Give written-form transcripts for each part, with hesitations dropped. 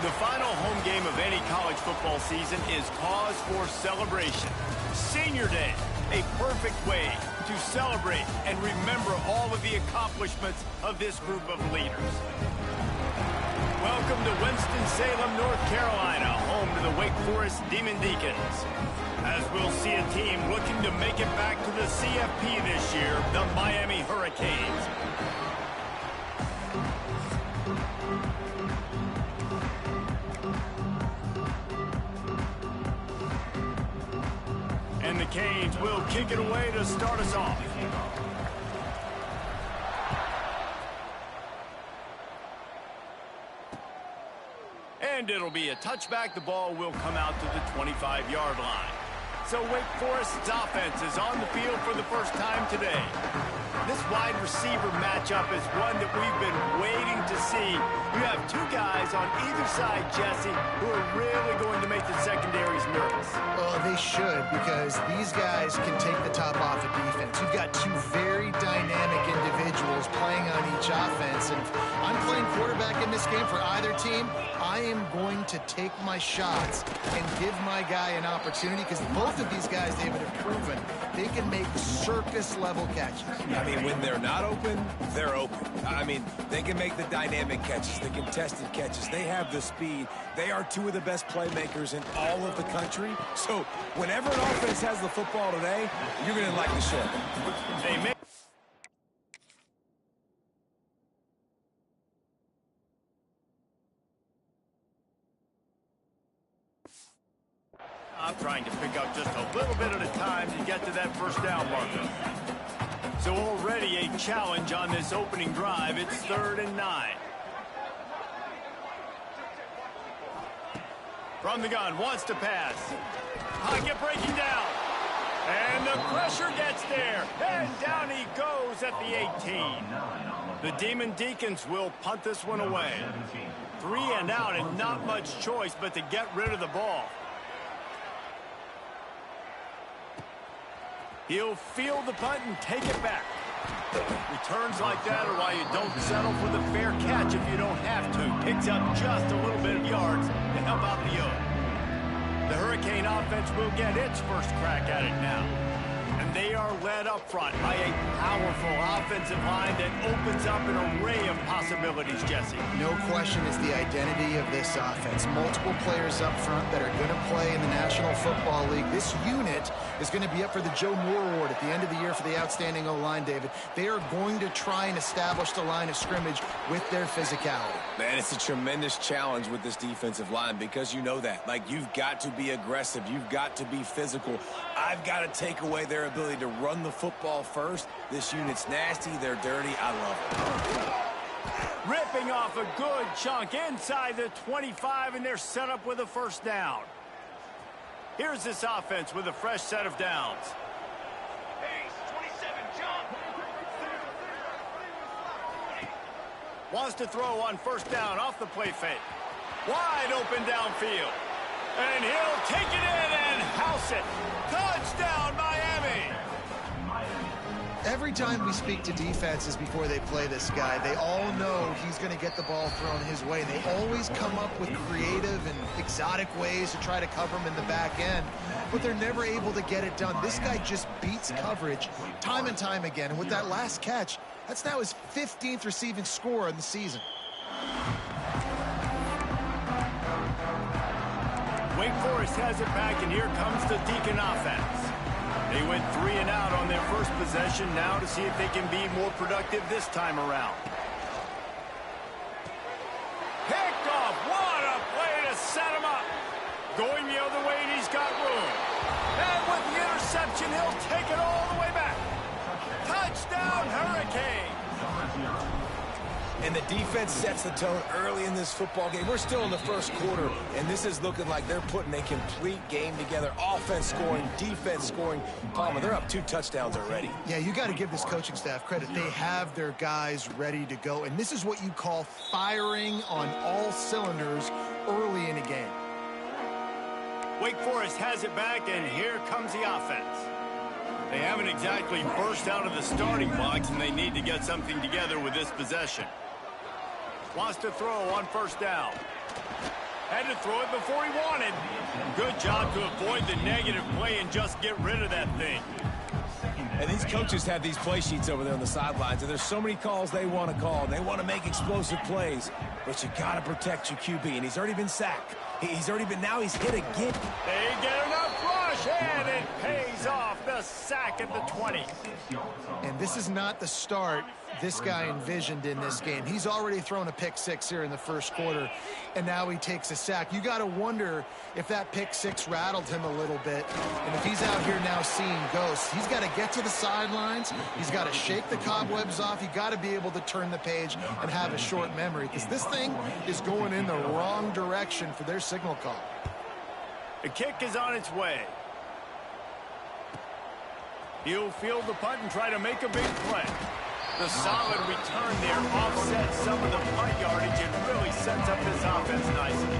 The final home game of any college football season is cause for celebration. Senior Day, a perfect way to celebrate and remember all of the accomplishments of this group of leaders. Welcome to Winston-Salem, North Carolina, home to the Wake Forest Demon Deacons. As we'll see a team looking to make it back to the CFP this year, the Miami Hurricanes. And the Canes will kick it away to start us off. And it'll be a touchback. The ball will come out to the 25-yard line. So Wake Forest's offense is on the field for the first time today. This wide receiver matchup is one that we've been waiting to see. You have two guys on either side, Jesse, who are really going to make the secondaries nervous. Well, they should, because these guys can take the top off of defense. You've got two very dynamic individuals playing on each offense. And if I'm playing quarterback in this game for either team, I am going to take my shots and give my guy an opportunity, because both of these guys, David, have proven they can make circus-level catches. I mean, when they're not open, they're open. I mean, they can make the dynamic catches, the contested catches. They have the speed. They are two of the best playmakers in all of the country. So whenever an offense has the football today, you're going to like the show. They may trying to pick up just a little bit at a time to get to that first down marker. So already a challenge on this opening drive. It's 3rd and 9. From the gun, wants to pass. Pocket breaking down. And the pressure gets there. And down he goes at the 18. The Demon Deacons will punt this one away. 3 and out, and not much choice but to get rid of the ball. He'll field the punt and take it back. Returns like that are why you don't settle for the fair catch if you don't have to. Picks up just a little bit of yards to help out the yoke. The Hurricane offense will get its first crack at it now. And they are led up front by a powerful offensive line that opens up an array of possibilities, Jesse. No question is the identity of this offense. Multiple players up front that are going to play in the National Football League. This unit is going to be up for the Joe Moore Award at the end of the year for the outstanding O-line, David. They are going to try and establish the line of scrimmage with their physicality. Man, it's a tremendous challenge with this defensive line, because you know that. Like, you've got to be aggressive. You've got to be physical. I've got to take away their ability to run the football first. This unit's nasty. They're dirty. I love it. Ripping off a good chunk inside the 25, and they're set up with a first down. Here's this offense with a fresh set of downs. Wants to throw on first down off the play fake. Wide open downfield. And he'll take it in and house it. Touchdown, Miami! Every time we speak to defenses before they play this guy, they all know he's going to get the ball thrown his way. They always come up with creative and exotic ways to try to cover him in the back end, but they're never able to get it done. This guy just beats coverage time and time again. And with that last catch, that's now his 15th receiving score in the season. Wake Forest has it back, and here comes the Deacon offense. They went 3 and out on their first possession, now to see if they can be more productive this time around. Picked off. What a play to set him up. Going the other way, and he's got room. And with the interception, he'll take it all the way back. Touchdown, Hurricane. And the defense sets the tone early in this football game. We're still in the first quarter, and this is looking like they're putting a complete game together. Offense scoring, defense scoring. Palmer, they're up 2 touchdowns already. Yeah, you got to give this coaching staff credit. They have their guys ready to go, and this is what you call firing on all cylinders early in a game. Wake Forest has it back, and here comes the offense. They haven't exactly burst out of the starting blocks, and they need to get something together with this possession. Wants to throw on first down. Had to throw it before he wanted. Good job to avoid the negative play and just get rid of that thing. And these coaches have these play sheets over there on the sidelines, and there's so many calls they want to call. They want to make explosive plays, but you got to protect your QB, and he's already been sacked. He's hit again. They get enough rush, and it pays off. The sack at the 20. And this is not the start this guy envisioned in this game. He's already thrown a pick six here in the first quarter, and now he takes a sack. You got to wonder if that pick six rattled him a little bit, and if he's out here now seeing ghosts. He's got to get to the sidelines. He's got to shake the cobwebs off. You got to be able to turn the page and have a short memory, because this thing is going in the wrong direction for their signal call. The kick is on its way. He'll field the punt and try to make a big play. The solid return there offsets some of the punt yardage and really sets up this offense nicely.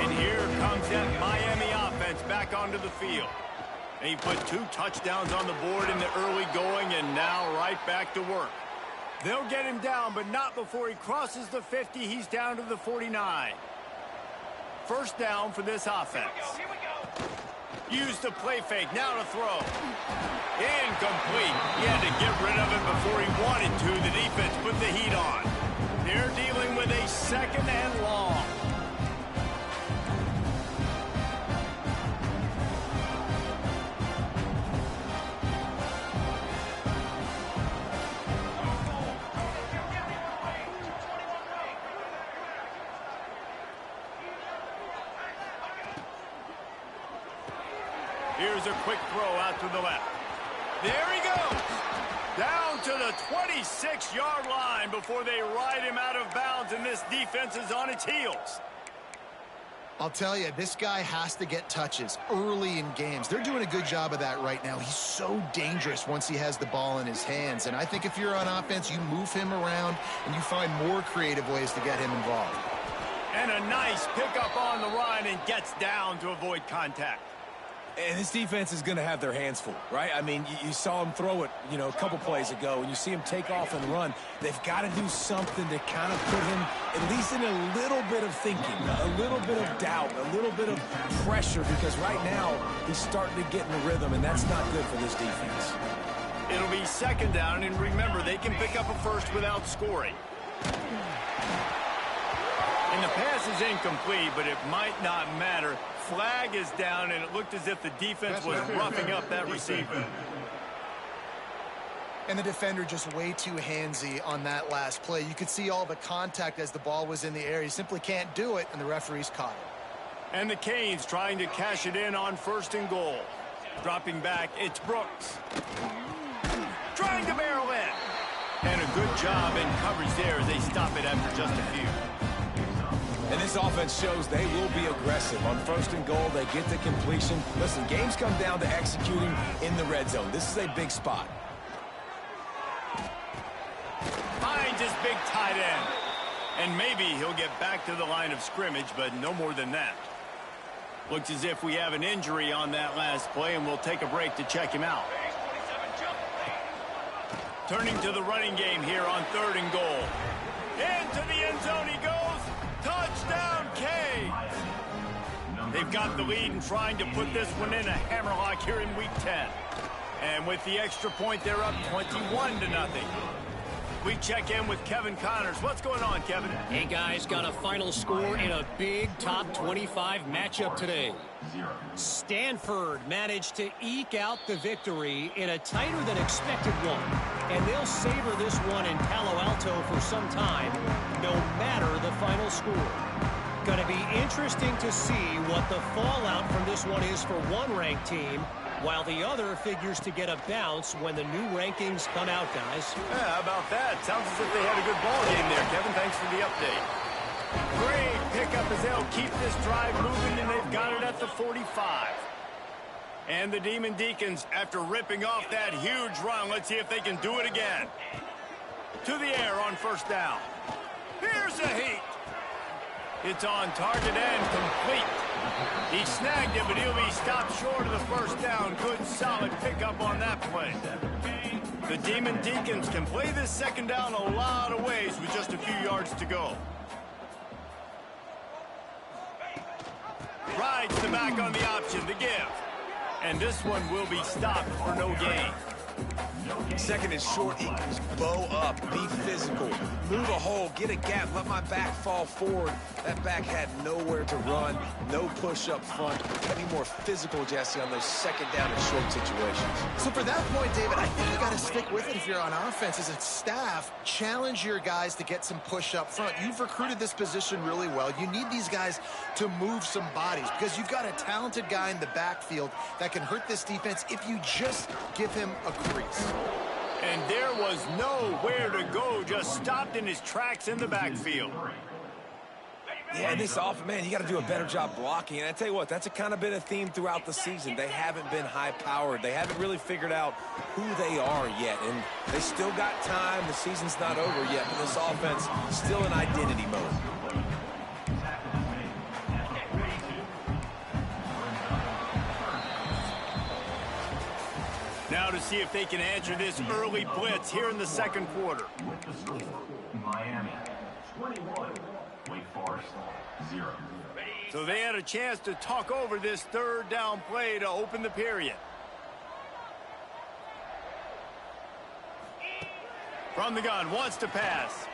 And here comes that Miami offense back onto the field. He put 2 touchdowns on the board in the early going, and now right back to work. They'll get him down, but not before he crosses the 50. He's down to the 49. First down for this offense. Use the play fake, now to throw. Incomplete. He had to get rid of it before he wanted to. The defense put the heat on. They're dealing with a second and long. Here's a quick throw out to the left. There he goes. Down to the 26-yard line before they ride him out of bounds, and this defense is on its heels. I'll tell you, this guy has to get touches early in games. They're doing a good job of that right now. He's so dangerous once he has the ball in his hands. And I think if you're on offense, you move him around and you find more creative ways to get him involved. And a nice pickup on the run, and gets down to avoid contact. And this defense is going to have their hands full, right? I mean, you saw him throw it, a couple plays ago, and you see him take off and run. They've got to do something to kind of put him at least in a little bit of thinking, a little bit of doubt, a little bit of pressure, because right now he's starting to get in the rhythm, and that's not good for this defense. It'll be second down, and remember, they can pick up a first without scoring. And the pass is incomplete, but it might not matter. Flag is down, and it looked as if the defense was roughing up that receiver. And the defender just way too handsy on that last play. You could see all the contact as the ball was in the air. He simply can't do it, and the referee's caught it. And the Canes trying to cash it in on first and goal. Dropping back, it's Brooks. Trying to barrel in. And a good job in coverage there as they stop it after just a few. And this offense shows they will be aggressive. On first and goal, they get the completion. Listen, games come down to executing in the red zone. This is a big spot. Finds his big tight end. And maybe he'll get back to the line of scrimmage, but no more than that. Looks as if we have an injury on that last play, and we'll take a break to check him out. Turning to the running game here on third and goal. Into the end zone he goes. Touchdown, Canes! They've got the lead and trying to put this one in a hammerlock here in Week 10. And with the extra point, they're up 21-0. We check in with Kevin Connors. What's going on, Kevin? Hey, guys, got a final score in a big top 25 matchup today. Stanford managed to eke out the victory in a tighter than expected one. And they'll savor this one in Palo Alto for some time, no matter the final score. Going to be interesting to see what the fallout from this one is for one ranked team, while the other figures to get a bounce when the new rankings come out, guys. Yeah, how about that? Sounds as if they had a good ball game there, Kevin. Thanks for the update. Great pickup as they'll keep this drive moving, and they've got it at the 45. And the Demon Deacons, after ripping off that huge run, let's see if they can do it again. To the air on first down. Here's a heat. It's on target and complete. He snagged it, but he'll be stopped short of the first down. Good, solid pickup on that play. The Demon Deacons can play this second down a lot of ways with just a few yards to go. Rides the back on the option to give. And this one will be stopped for no gain. Second and short equals bow up, be physical, move a hole, get a gap, let my back fall forward. That back had nowhere to run, no push up front. Be more physical, Jesse, on those second down and short situations. So for that point, David, I think you got to stick with it if you're on offense. As a staff, challenge your guys to get some push up front. You've recruited this position really well. You need these guys to move some bodies because you've got a talented guy in the backfield that can hurt this defense if you just give him a crease. And there was nowhere to go, just stopped in his tracks in the backfield. Yeah, this offense, man, you got to do a better job blocking. And I tell you what, that's a kind of been a theme throughout the season. They haven't been high-powered. They haven't really figured out who they are yet. And they still got time. The season's not over yet, but this offense still in identity mode. Now to see if they can answer this early blitz here in the second quarter. Miami, 21, Wake Forest, 0. So they had a chance to talk over this third down play to open the period. From the gun, wants to pass.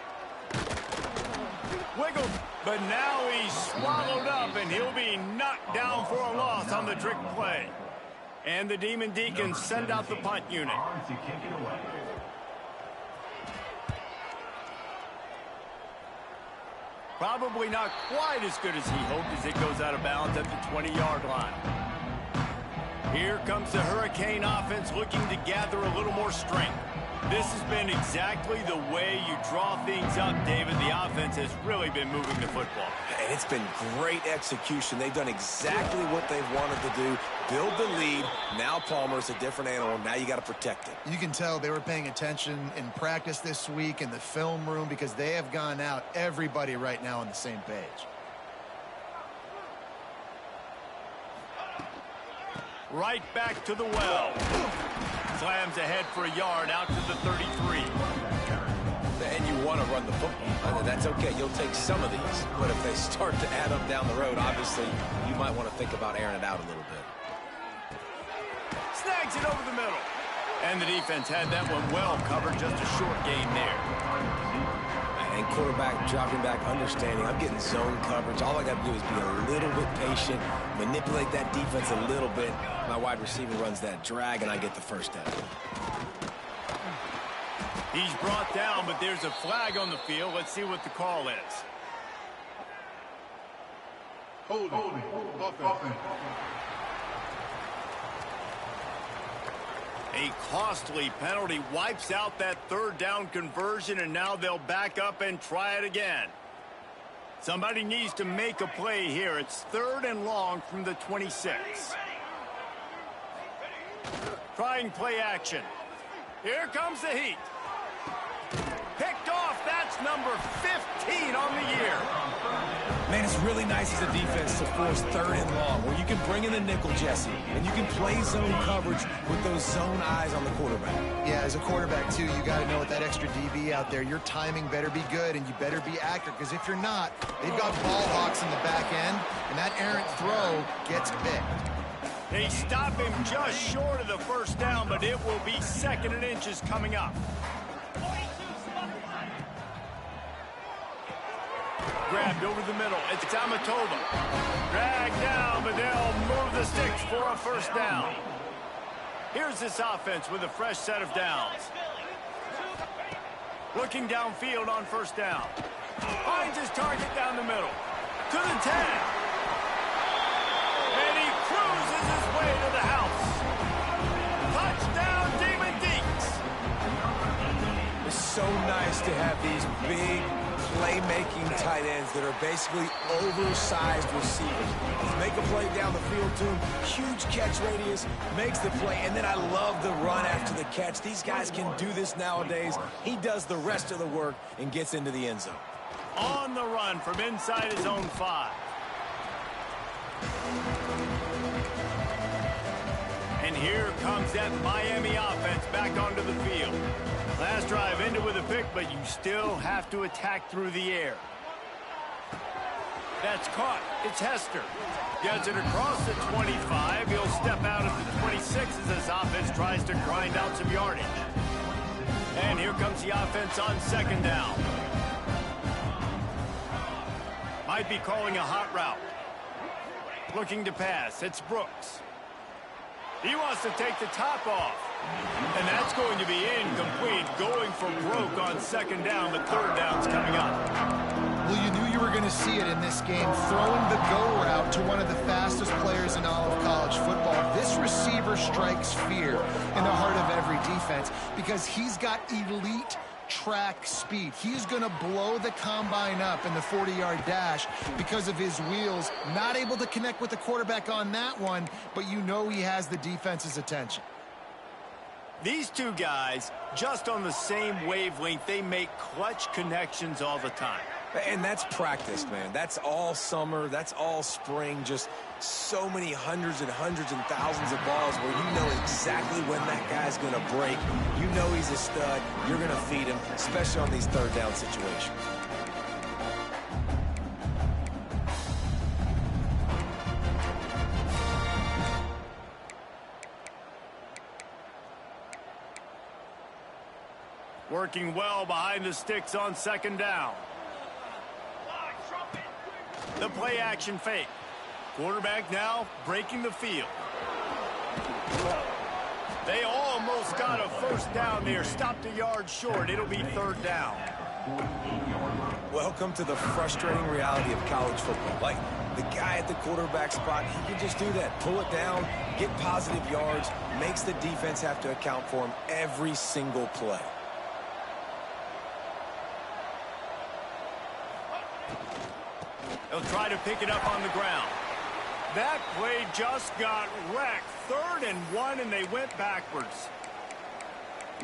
Wiggle, but now he's swallowed up and he'll be knocked down for a loss on the trick play. And the Demon Deacons send out the punt unit. Probably not quite as good as he hoped as it goes out of bounds at the 20-yard line. Here comes the Hurricane offense looking to gather a little more strength. This has been exactly the way you draw things up, David. The offense has really been moving the football. And it's been great execution. They've done exactly what they've wanted to do. Build the lead. Now Palmer's a different animal. Now you got to protect it. You can tell they were paying attention in practice this week in the film room because they have gone out, everybody right now on the same page. Right back to the well. Slams ahead for a yard out to the 33. And you want to run the football. That's okay. You'll take some of these. But if they start to add up down the road, obviously, you might want to think about airing it out a little bit. Snags it over the middle. And the defense had that one well covered. Just a short gain there. And quarterback dropping back, understanding. I'm getting zone coverage. All I got to do is be a little bit patient, manipulate that defense a little bit. My wide receiver runs that drag, and I get the first down. He's brought down, but there's a flag on the field. Let's see what the call is. Holding. Offense. A costly penalty wipes out that third down conversion, and now they'll back up and try it again. Somebody needs to make a play here. It's third and long from the 26. Trying play action. Here comes the heat. Picked off. That's number 15 on the year. Man, it's really nice as a defense to force third and long, where you can bring in the nickel, Jesse, and you can play zone coverage with those zone eyes on the quarterback. Yeah, as a quarterback, too, you got to know with that extra DB out there, your timing better be good and you better be accurate, because if you're not, they've got ball hawks in the back end, and that errant throw gets picked. They stop him just short of the first down, but it will be second and inches coming up. Grabbed over the middle. It's Amatova. Dragged down, but they'll move the sticks for a first down. Here's this offense with a fresh set of downs. Looking downfield on first down. Finds his target down the middle. To the 10. And he cruises his way to the house. Touchdown, Demon Deacons. It's so nice to have these big playmaking tight ends that are basically oversized receivers. Let's make a play down the field to him. Huge catch radius, makes the play, and then I love the run after the catch. These guys can do this nowadays. He does the rest of the work and gets into the end zone. On the run from inside his own 5. And here comes that Miami offense back onto the field. Last drive ended with a pick, but you still have to attack through the air. That's caught. It's Hester. Gets it across the 25. He'll step out at the 26 as this offense tries to grind out some yardage. And here comes the offense on second down. Might be calling a hot route. Looking to pass. It's Brooks. He wants to take the top off. And that's going to be incomplete. Going for broke on second down, but third down's coming up. Well, you knew you were going to see it in this game, throwing the go route to one of the fastest players in all of college football. This receiver strikes fear in the heart of every defense because he's got elite track speed. He's going to blow the combine up in the 40-yard dash because of his wheels. Not able to connect with the quarterback on that one, but you know he has the defense's attention. These two guys, just on the same wavelength, they make clutch connections all the time. And that's practice, man. That's all summer. That's all spring. Just so many hundreds and thousands of balls where you know exactly when that guy's going to break. You know he's a stud. You're going to feed him, especially on these third down situations. Working well behind the sticks on second down. The play action fake. Quarterback now breaking the field. They almost got a first down there. Stopped a yard short. It'll be third down. Welcome to the frustrating reality of college football. Like, the guy at the quarterback spot, he can just do that. Pull it down, get positive yards, makes the defense have to account for him every single play. They'll try to pick it up on the ground. That play just got wrecked. 3rd and 1, and they went backwards.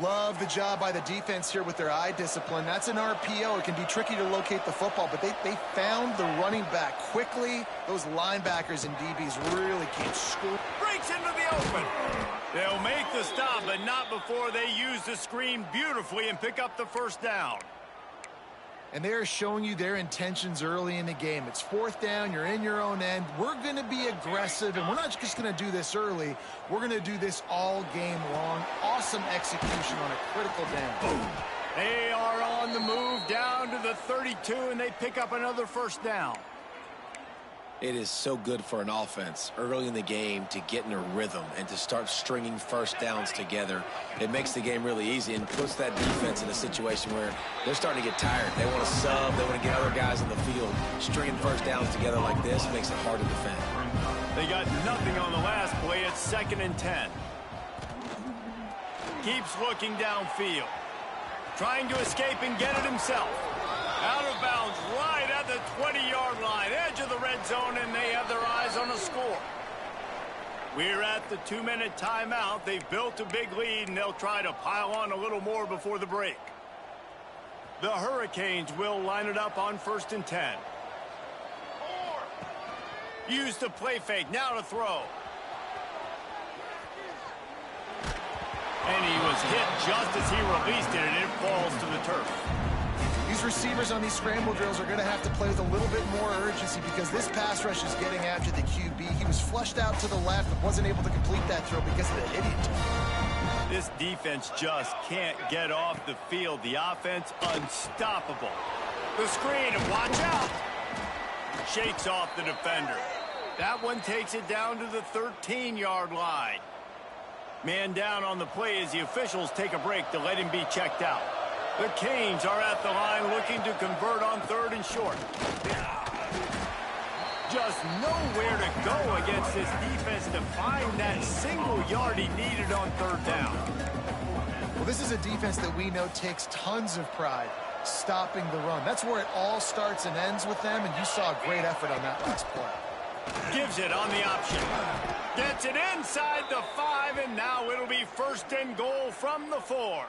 Love the job by the defense here with their eye discipline. That's an RPO. It can be tricky to locate the football, but they found the running back quickly. Those linebackers and DBs really can't score. Breaks into the open. They'll make the stop, but not before they use the screen beautifully and pick up the first down. And they're showing you their intentions early in the game. It's 4th down. You're in your own end. We're going to be aggressive, and we're not just going to do this early. We're going to do this all game long. Awesome execution on a critical down. They are on the move down to the 32, and they pick up another first down. It is so good for an offense early in the game to get in a rhythm and to start stringing first downs together. It makes the game really easy and puts that defense in a situation where they're starting to get tired. They want to sub. They want to get other guys in the field. Stringing first downs together like this makes it hard to defend. They got nothing on the last play. It's 2nd and 10. Keeps looking downfield. Trying to escape and get it himself. Out of bounds right at the 20-yard line. Edge of the red zone, and they have their eyes on a score. We're at the 2-minute timeout. They've built a big lead, and they'll try to pile on a little more before the break. The Hurricanes will line it up on 1st and 10. Use the play fake. Now to throw. And he was hit just as he released it, and it falls to the turf. These receivers on these scramble drills are going to have to play with a little bit more urgency because this pass rush is getting after the QB. He was flushed out to the left but wasn't able to complete that throw because of the hit he took. This defense just can't get off the field. The offense unstoppable. The screen, and watch out. Shakes off the defender. That one takes it down to the 13-yard line. Man down on the play as the officials take a break to let him be checked out. The Canes are at the line looking to convert on 3rd and short. Just nowhere to go against this defense to find that single yard he needed on 3rd down. Well, this is a defense that we know takes tons of pride stopping the run. That's where it all starts and ends with them, and you saw a great effort on that last play. Gives it on the option. Gets it inside the 5, and now it'll be 1st and goal from the 4.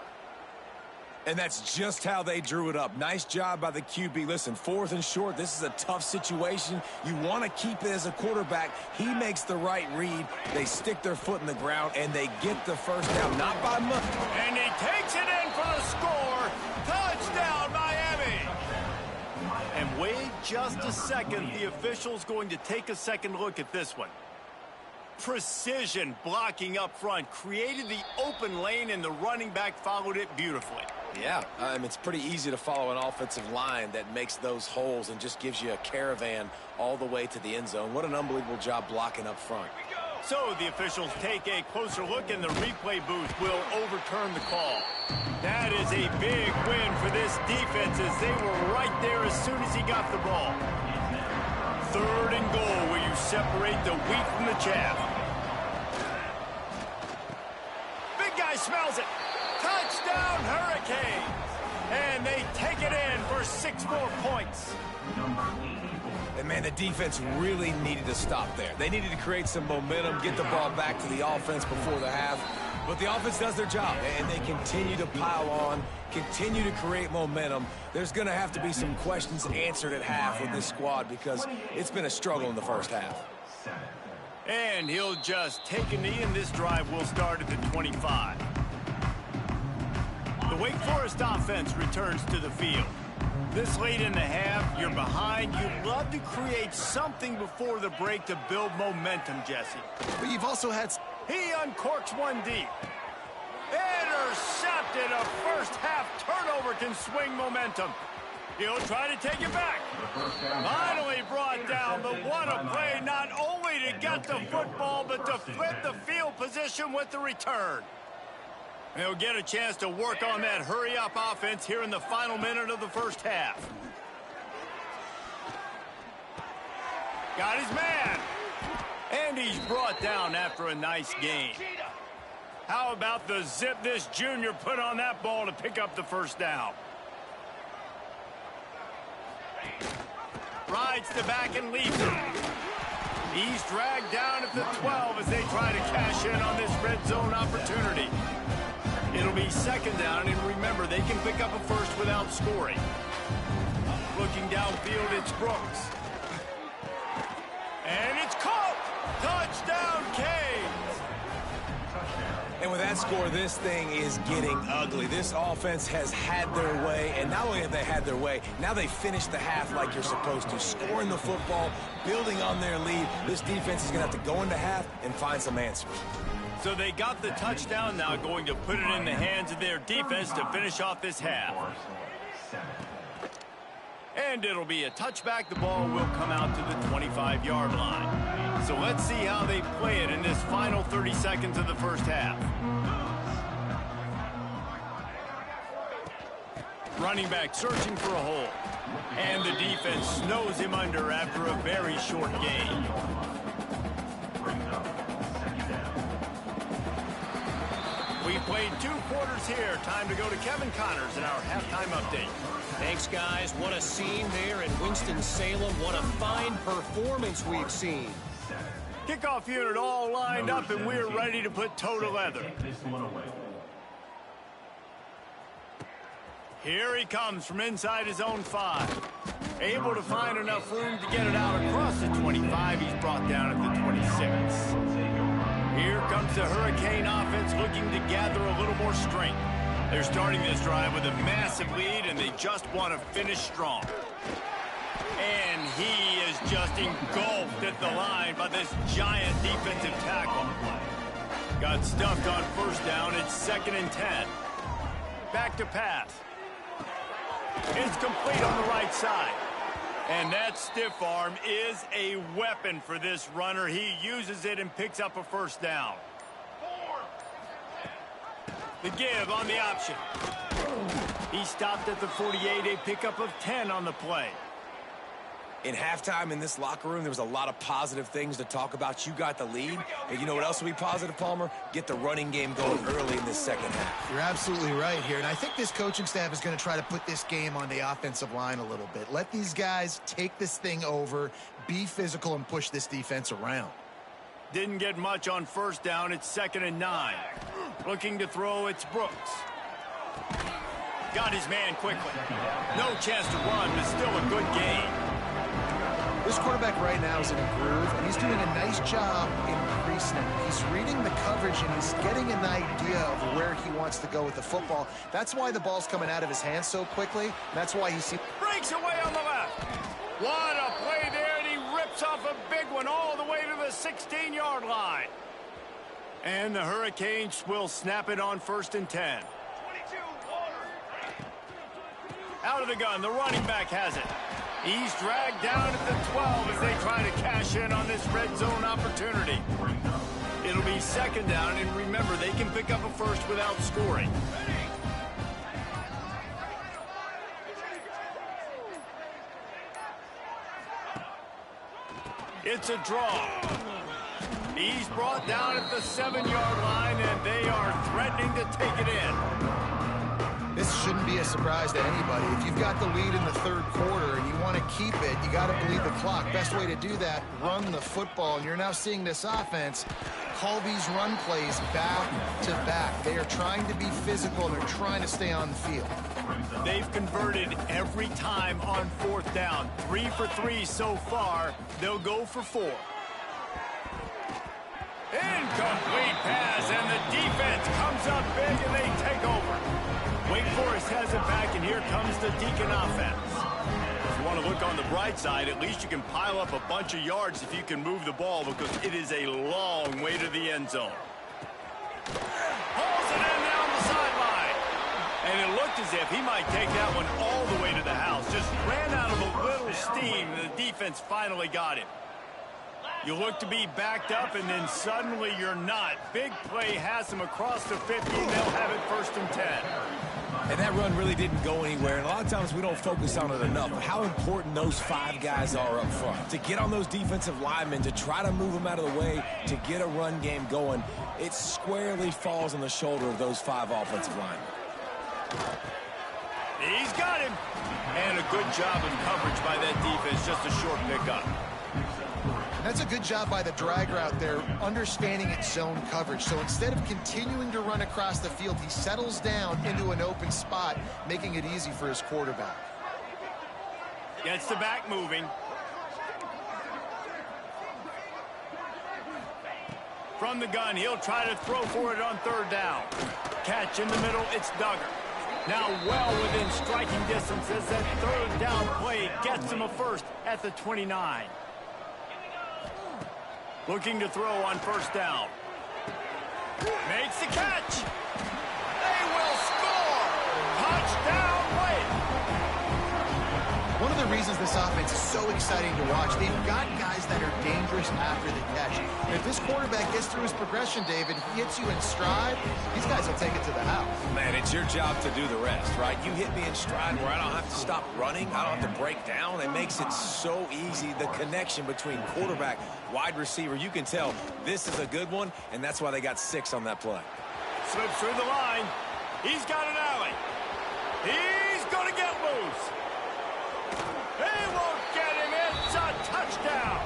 And that's just how they drew it up. Nice job by the QB. Listen, 4th and short, this is a tough situation. You want to keep it as a quarterback. He makes the right read. They stick their foot in the ground, and they get the first down, not by much. And he takes it in for the score. Touchdown, Miami. And wait just a second. The official's going to take a second look at this one. Precision blocking up front, created the open lane, and the running back followed it beautifully. Yeah, it's pretty easy to follow an offensive line that makes those holes and just gives you a caravan all the way to the end zone. What an unbelievable job blocking up front. So the officials take a closer look, and the replay booth will overturn the call. That is a big win for this defense, as they were right there as soon as he got the ball. 3rd and goal, where you separate the wheat from the chaff. Big guy smells it. Touchdown, Hurricanes. And they take it in for 6 more points. And, man, the defense really needed to stop there. They needed to create some momentum, get the ball back to the offense before the half. But the offense does their job, and they continue to pile on, continue to create momentum. There's going to have to be some questions answered at half with this squad because it's been a struggle in the first half. And he'll just take a knee, and this drive will start at the 25. The Wake Forest offense returns to the field. This late in the half, you're behind. You'd love to create something before the break to build momentum, Jesse. But you've also had... He uncorks one deep. Intercepted. A first-half turnover can swing momentum. He'll try to take it back. Finally brought down, but what a play, not only to get the football, but to flip the field position with the return. He'll get a chance to work on that hurry-up offense here in the final minute of the first half. Got his man. And he's brought down after a nice gain. How about the zip this junior put on that ball to pick up the first down? Rides the back and leaves him. He's dragged down at the 12 as they try to cash in on this red zone opportunity. It'll be 2nd down, and remember, they can pick up a first without scoring. Looking downfield, it's Brooks. And it's caught! Touchdown, Canes! And with that score, this thing is getting ugly. This offense has had their way, and not only have they had their way, now they finish the half like you're supposed to, scoring the football, building on their lead. This defense is going to have to go into half and find some answers. So they got the touchdown, now going to put it in the hands of their defense to finish off this half. And it'll be a touchback. The ball will come out to the 25-yard line. So let's see how they play it in this final 30 seconds of the first half. Running back searching for a hole. And the defense snows him under after a very short gain. We played 2 quarters here. Time to go to Kevin Connors in our halftime update. Thanks, guys. What a scene there in Winston-Salem. What a fine performance we've seen. Kickoff unit all lined up, and we're ready to put toe to leather. Here he comes from inside his own 5. Able to find enough room to get it out across the 25. He's brought down at the 26. Here comes the Hurricane offense looking to gather a little more strength. They're starting this drive with a massive lead, and they just want to finish strong. And he is just engulfed at the line by this giant defensive tackle. Got stuffed on first down. It's 2nd and 10. Back to pass. It's complete on the right side. And that stiff arm is a weapon for this runner. He uses it and picks up a first down. The give on the option. He stopped at the 48, a pickup of 10 on the play. In halftime in this locker room, there was a lot of positive things to talk about. You got the lead. And you know what else will be positive, Palmer? Get the running game going early in this second half. You're absolutely right here. And I think this coaching staff is going to try to put this game on the offensive line a little bit. Let these guys take this thing over, be physical, and push this defense around. Didn't get much on first down. It's 2nd and 9. Looking to throw, it's Brooks. Got his man quickly. No chance to run, but still a good gain. This quarterback right now is in a groove, and he's doing a nice job increasing it. He's reading the coverage, and he's getting an idea of where he wants to go with the football. That's why the ball's coming out of his hands so quickly. That's why he's... Breaks away on the left. What a play there, and he rips off a big one all the way to the 16-yard line. And the Hurricanes will snap it on 1st and 10. Out of the gun, the running back has it. He's dragged down at the 12 as they try to cash in on this red zone opportunity. It'll be 2nd down, and remember, they can pick up a first without scoring. It's a draw. He's brought down at the 7-yard line, and they are threatening to take it in. This shouldn't be a surprise to anybody. If you've got the lead in the 3rd quarter and you want to keep it, you got to bleed the clock. Best way to do that, run the football. And you're now seeing this offense call these run plays back to back. They are trying to be physical, and they're trying to stay on the field. They've converted every time on 4th down. 3 for 3 so far. They'll go for 4. Incomplete pass, and the defense comes up big, and they take over. Wake Forest has it back, and here comes the Deacon offense. If you want to look on the bright side, at least you can pile up a bunch of yards if you can move the ball, because it is a long way to the end zone. Hauls it in down the sideline. And it looked as if he might take that one all the way to the house. Just ran out of a little steam, and the defense finally got him. You look to be backed up, and then suddenly you're not. Big play has him across the 50, and they'll have it 1st and 10. And that run really didn't go anywhere, and a lot of times we don't focus on it enough. How important those 5 guys are up front. To get on those defensive linemen, to try to move them out of the way, to get a run game going, it squarely falls on the shoulder of those 5 offensive linemen. He's got him. And a good job of coverage by that defense, just a short pickup. That's a good job by the drag route there, understanding its zone coverage. So instead of continuing to run across the field, he settles down into an open spot, making it easy for his quarterback. Gets the back moving. From the gun, he'll try to throw for it on 3rd down. Catch in the middle, it's Duggar. Now well within striking distance as that 3rd down play gets him a first at the 29. Looking to throw on 1st down. Makes the catch. They will score. Touchdown, Wake. One of the reasons this offense is so exciting to watch, they've got guys that are dangerous after the catch. And if this quarterback gets through his progression, David, he hits you in stride, these guys will take it to the house. Man, it's your job to do the rest, right? You hit me in stride where I don't have to stop running. I don't have to break down. It makes it so easy, the connection between quarterback, wide receiver. You can tell this is a good one, and that's why they got 6 on that play. Slips through the line. He's got an alley. He's going to get loose. They won't get him. It's a touchdown.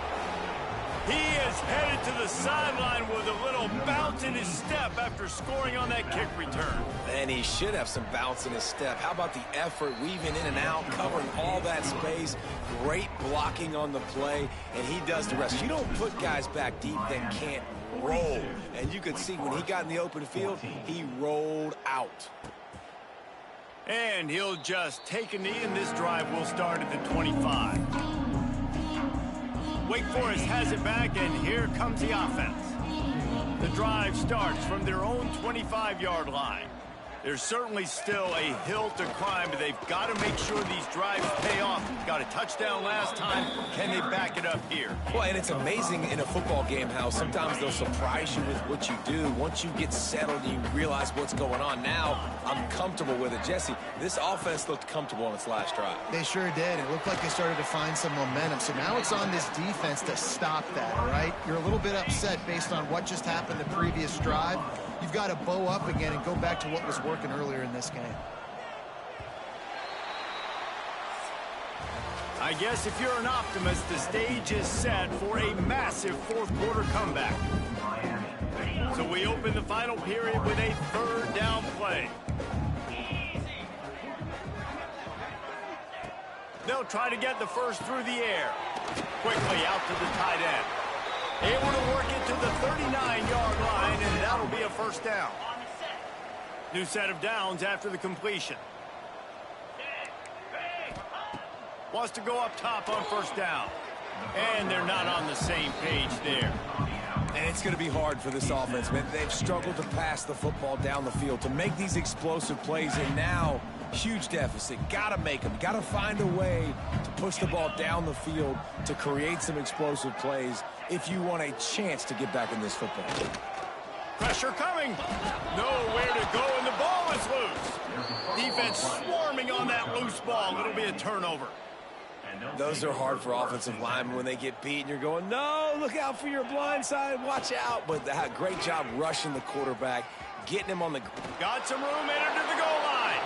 He is headed to the sideline with a little bounce in his step after scoring on that kick return. And he should have some bounce in his step. How about the effort, weaving in and out, covering all that space, great blocking on the play, and he does the rest. You don't put guys back deep that can't roll. And you could see when he got in the open field, he rolled out. And he'll just take a knee, and this drive will start at the 25. Wake Forest has it back, and here comes the offense. The drive starts from their own 25-yard line. There's certainly still a hill to climb, but they've got to make sure these drives pay off. Got a touchdown last time. Can they back it up here? Well, and it's amazing in a football game how sometimes they'll surprise you with what you do. Once you get settled and you realize what's going on, now I'm comfortable with it. Jesse, this offense looked comfortable on its last drive. They sure did. It looked like they started to find some momentum. So now it's on this defense to stop that, all right? You're a little bit upset based on what just happened the previous drive. You've got to bow up again and go back to what was working earlier in this game. I guess if you're an optimist, the stage is set for a massive 4th quarter comeback. So we open the final period with a 3rd down play. They'll try to get the first through the air. Quickly out to the tight end. Able to work it to the 39-yard line, and that'll be a 1st down. New set of downs after the completion. Wants to go up top on first down. And they're not on the same page there. And it's going to be hard for this offense, man. They've struggled to pass the football down the field, to make these explosive plays, and now huge deficit. Got to make them. Got to find a way to push the ball down the field to create some explosive plays if you want a chance to get back in this football game. Pressure coming. Nowhere to go, and the ball is loose. Defense swarming on that loose ball. It'll be a turnover. Those are hard for offensive linemen when they get beat and you're going, no, look out for your blind side, watch out. But great job rushing the quarterback, getting him on the... Got some room, entered to the goal line.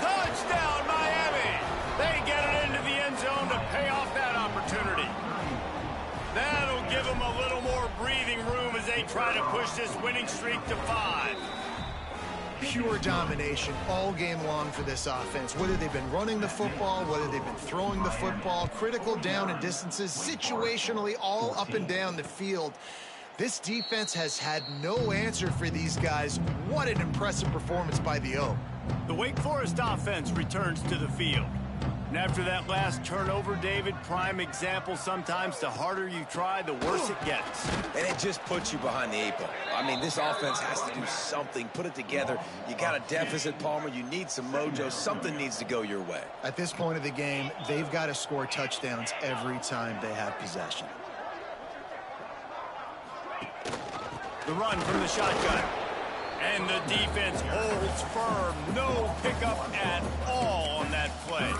Touchdown, Miami. They get it into the end zone to pay off that opportunity. That'll give them a little more breathing room as they try to push this winning streak to 5. Pure domination all game long for this offense. Whether they've been running the football, whether they've been throwing the football, critical down and distances, situationally all up and down the field. This defense has had no answer for these guys. What an impressive performance by the O. The Wake Forest offense returns to the field. And after that last turnover, David, prime example, sometimes the harder you try, the worse it gets. And it just puts you behind the 8 ball. I mean, this offense has to do something, put it together. You got a deficit, Palmer. You need some mojo. Something needs to go your way. At this point of the game, they've got to score touchdowns every time they have possession. The run from the shotgun. And the defense holds firm. No pickup at all on that play.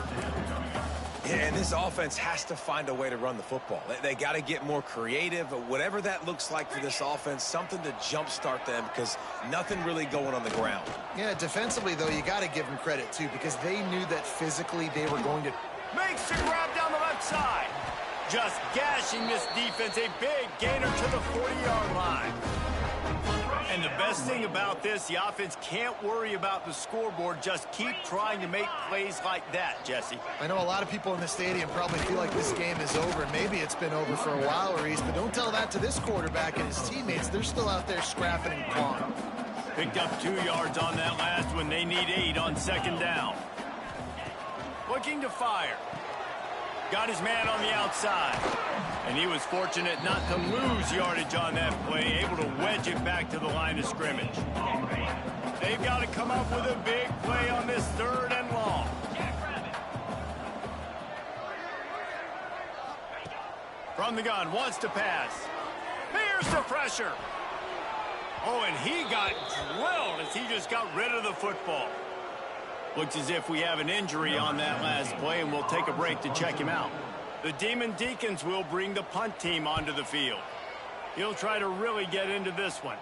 Yeah, and this offense has to find a way to run the football. They got to get more creative, but whatever that looks like for this offense, something to jumpstart them because nothing really going on the ground. Yeah, defensively, though, you got to give them credit, too, because they knew that physically they were going to... Makes the grab down the left side. Just gashing this defense. A big gainer to the 40-yard line. And the best thing about this, the offense can't worry about the scoreboard. Just keep trying to make plays like that, Jesse. I know a lot of people in the stadium probably feel like this game is over. Maybe it's been over for a while, Reese, but don't tell that to this quarterback and his teammates. They're still out there scrapping and clawing. Picked up 2 yards on that last one. They need 8 on second down. Looking to fire. Got his man on the outside. And he was fortunate not to lose yardage on that play, able to wedge it back to the line of scrimmage. They've got to come up with a big play on this 3rd and long. From the gun, wants to pass. Here's the pressure. Oh, and he got drilled as he just got rid of the football. Looks as if we have an injury on that last play, and we'll take a break to check him out. The Demon Deacons will bring the punt team onto the field. He'll try to really get into this one.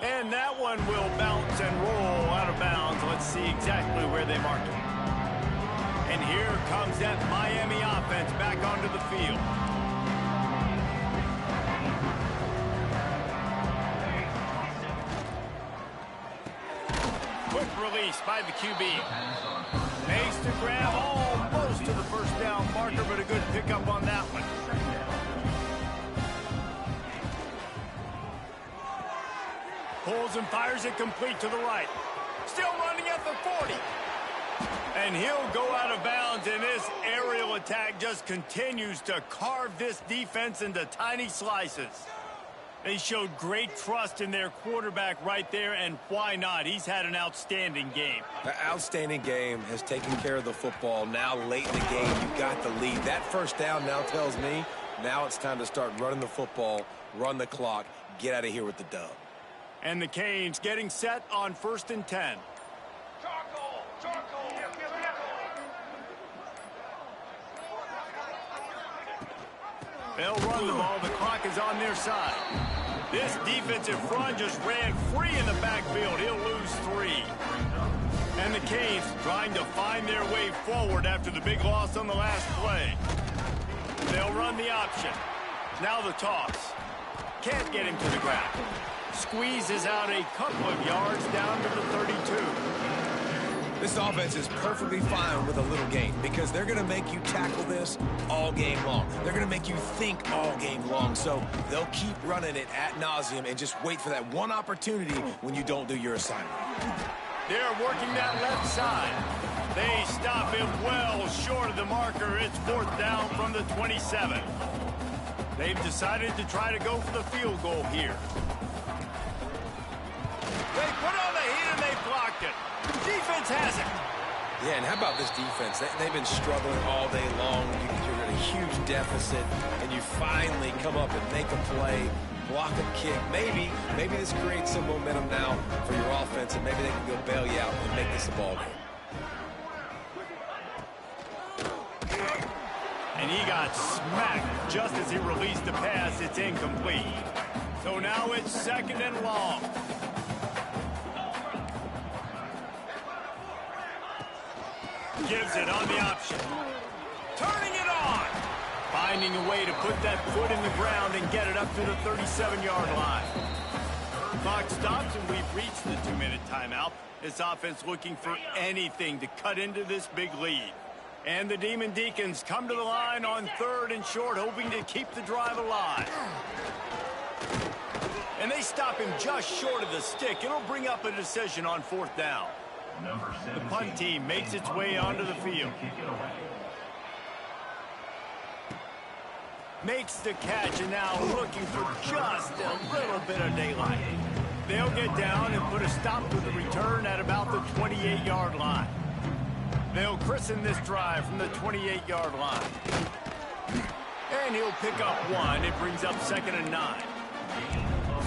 And that one will bounce and roll out of bounds. Let's see exactly where they mark it. And here comes that Miami offense back onto the field. Quick release by the QB. Makes the grab almost to the first down marker, but a good pickup on that one. Pulls and fires it complete to the right. Still running at the 40. And he'll go out of bounds, and this aerial attack just continues to carve this defense into tiny slices. They showed great trust in their quarterback right there, and why not? He's had an outstanding game. An outstanding game, has taken care of the football. Now late in the game, you got the lead. That first down now tells me now it's time to start running the football, run the clock, get out of here with the dub. And the Canes getting set on 1st and 10. They'll run the ball. The clock is on their side. This defensive front just ran free in the backfield. He'll lose 3. And the Canes trying to find their way forward after the big loss on the last play. They'll run the option. Now the toss. Can't get him to the ground. Squeezes out a couple of yards down to the 32. This offense is perfectly fine with a little gain because they're going to make you tackle this all game long. They're going to make you think all game long. So they'll keep running it ad nauseum and just wait for that one opportunity when you don't do your assignment. They're working that left side. They stop him well short of the marker. It's 4th down from the 27. They've decided to try to go for the field goal here. They put on the heat and they blocked it. Defense has it. Yeah, and how about this defense? They've been struggling all day long. You're at a huge deficit, and you finally come up and make a play, block a kick. Maybe this creates some momentum now for your offense, and maybe they can go bail you out and make this a ball game. And he got smacked just as he released the pass. It's incomplete. So now it's 2nd and long. Gives it on the option. Turning it on. Finding a way to put that foot in the ground and get it up to the 37-yard line. Clock stops and we've reached the 2-minute timeout. This offense looking for anything to cut into this big lead. And the Demon Deacons come to the line on 3rd and short, hoping to keep the drive alive. And they stop him just short of the stick. It'll bring up a decision on 4th down. The punt team makes its way onto the field. Makes the catch, and now looking for just a little bit of daylight. They'll get down and put a stop to the return at about the 28-yard line. They'll christen this drive from the 28-yard line. And he'll pick up 1. It brings up 2nd and 9.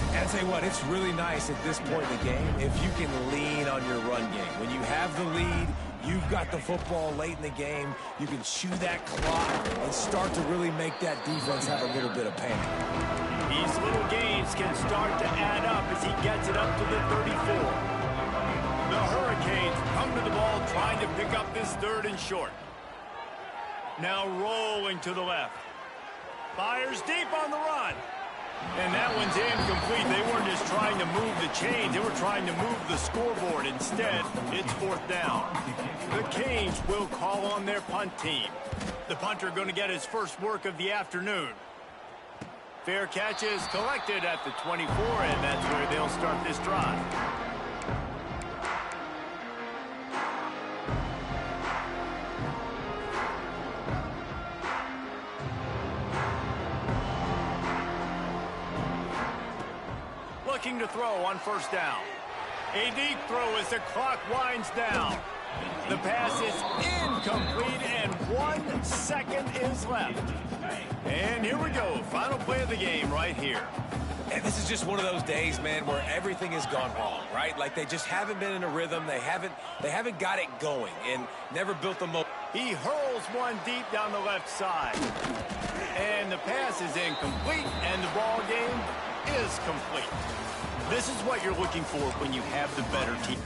And I tell you what, it's really nice at this point in the game if you can lean on your run game. When you have the lead, you've got the football late in the game, you can chew that clock and start to really make that defense have a little bit of panic. These little gains can start to add up as he gets it up to the 34. The Hurricanes come to the ball trying to pick up this 3rd and short. Now rolling to the left. Fires deep on the run. And that one's incomplete. They weren't just trying to move the chains. They were trying to move the scoreboard. Instead, it's 4th down. The Canes will call on their punt team. The punter going to get his first work of the afternoon. Fair catch is collected at the 24, and that's where they'll start this drive. Looking to throw on 1st down. A deep throw as the clock winds down. The pass is incomplete and 1 second is left. And here we go. Final play of the game right here. And this is just one of those days, man, where everything has gone wrong, right? Like they just haven't been in a rhythm. They haven't got it going and never built the momentum. He hurls one deep down the left side. And the pass is incomplete and the ball game is complete. This is what you're looking for when you have the better team.